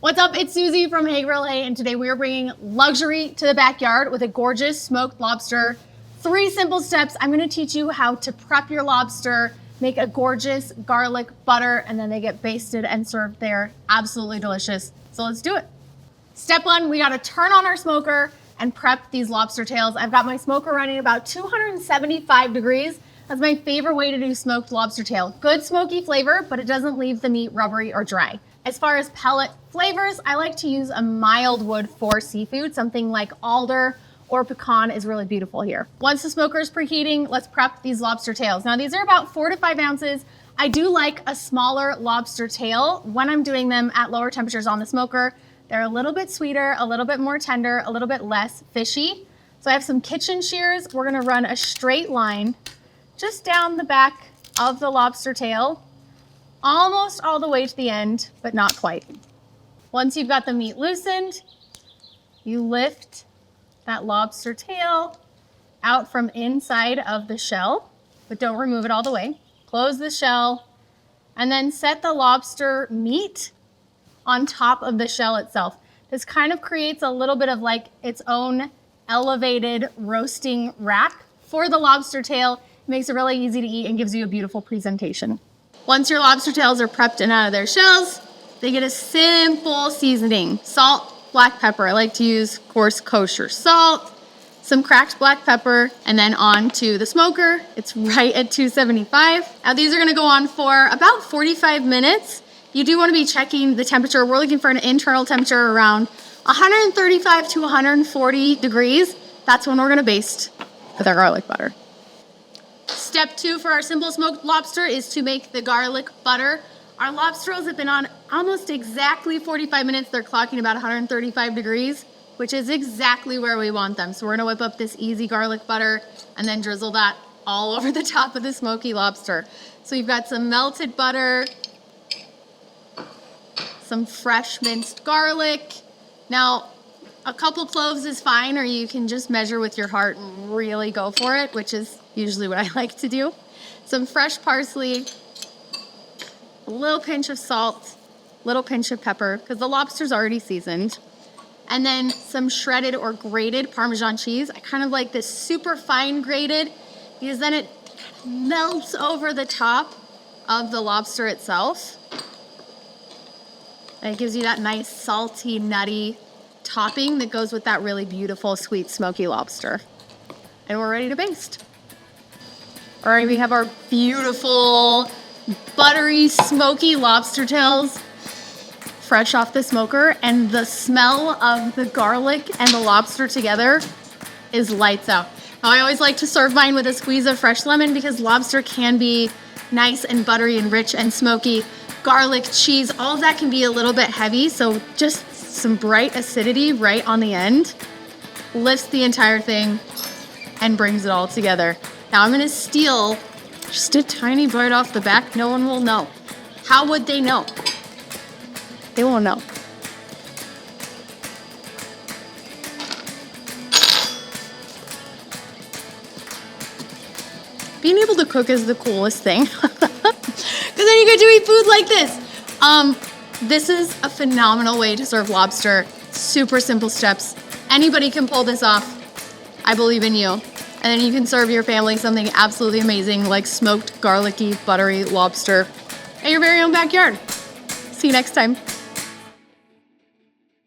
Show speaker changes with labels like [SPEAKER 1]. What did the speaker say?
[SPEAKER 1] What's up? It's Susie from Hey Grill Hey, and today we are bringing luxury to the backyard with a gorgeous smoked lobster. 3 simple steps. I'm going to teach you how to prep your lobster, make a gorgeous garlic butter, and then they get basted and served there. Absolutely delicious. So let's do it. Step 1, we got to turn on our smoker and prep these lobster tails. I've got my smoker running about 275 degrees. That's my favorite way to do smoked lobster tail. Good smoky flavor, but it doesn't leave the meat rubbery or dry. As far as pellet flavors, I like to use a mild wood for seafood. Something like alder or pecan is really beautiful here. Once the smoker is preheating, let's prep these lobster tails. Now these are about 4 to 5 ounces. I do like a smaller lobster tail when I'm doing them at lower temperatures on the smoker. They're a little bit sweeter, a little bit more tender, a little bit less fishy. So I have some kitchen shears. We're gonna run a straight line just down the back of the lobster tail, almost all the way to the end, but not quite. Once you've got the meat loosened, you lift that lobster tail out from inside of the shell, but don't remove it all the way. Close the shell, and then set the lobster meat on top of the shell itself. This kind of creates a little bit of like its own elevated roasting rack for the lobster tail. It makes it really easy to eat and gives you a beautiful presentation. Once your lobster tails are prepped and out of their shells, they get a simple seasoning. Salt, black pepper. I like to use coarse kosher salt, some cracked black pepper, and then on to the smoker. It's right at 275. Now these are gonna go on for about 45 minutes. You do wanna be checking the temperature. We're looking for an internal temperature around 135 to 140 degrees. That's when we're gonna baste with our garlic butter. Step 2 for our simple smoked lobster is to make the garlic butter. Our lobster rolls have been on almost exactly 45 minutes. They're clocking about 135 degrees, which is exactly where we want them. So we're gonna whip up this easy garlic butter and then drizzle that all over the top of the smoky lobster. So you've got some melted butter, some fresh minced garlic. Now, a couple cloves is fine, or you can just measure with your heart and really go for it, which is usually what I like to do. Some fresh parsley, a little pinch of salt, little pinch of pepper, because the lobster's already seasoned. And then some shredded or grated Parmesan cheese. I kind of like this super fine grated, because then it melts over the top of the lobster itself. And it gives you that nice salty, nutty topping that goes with that really beautiful, sweet, smoky lobster. And we're ready to baste. All right, we have our beautiful, buttery, smoky lobster tails fresh off the smoker, and the smell of the garlic and the lobster together is lights out. Now, I always like to serve mine with a squeeze of fresh lemon because lobster can be nice and buttery and rich and smoky. Garlic, cheese, all of that can be a little bit heavy, so just some bright acidity right on the end lifts the entire thing and brings it all together. Now I'm gonna steal just a tiny bite off the back. No one will know. How would they know? They won't know. Being able to cook is the coolest thing. Because then you get to eat food like this. This is a phenomenal way to serve lobster. Super simple steps. Anybody can pull this off. I believe in you. And then you can serve your family something absolutely amazing like smoked, garlicky, buttery lobster at your very own backyard. See you next time.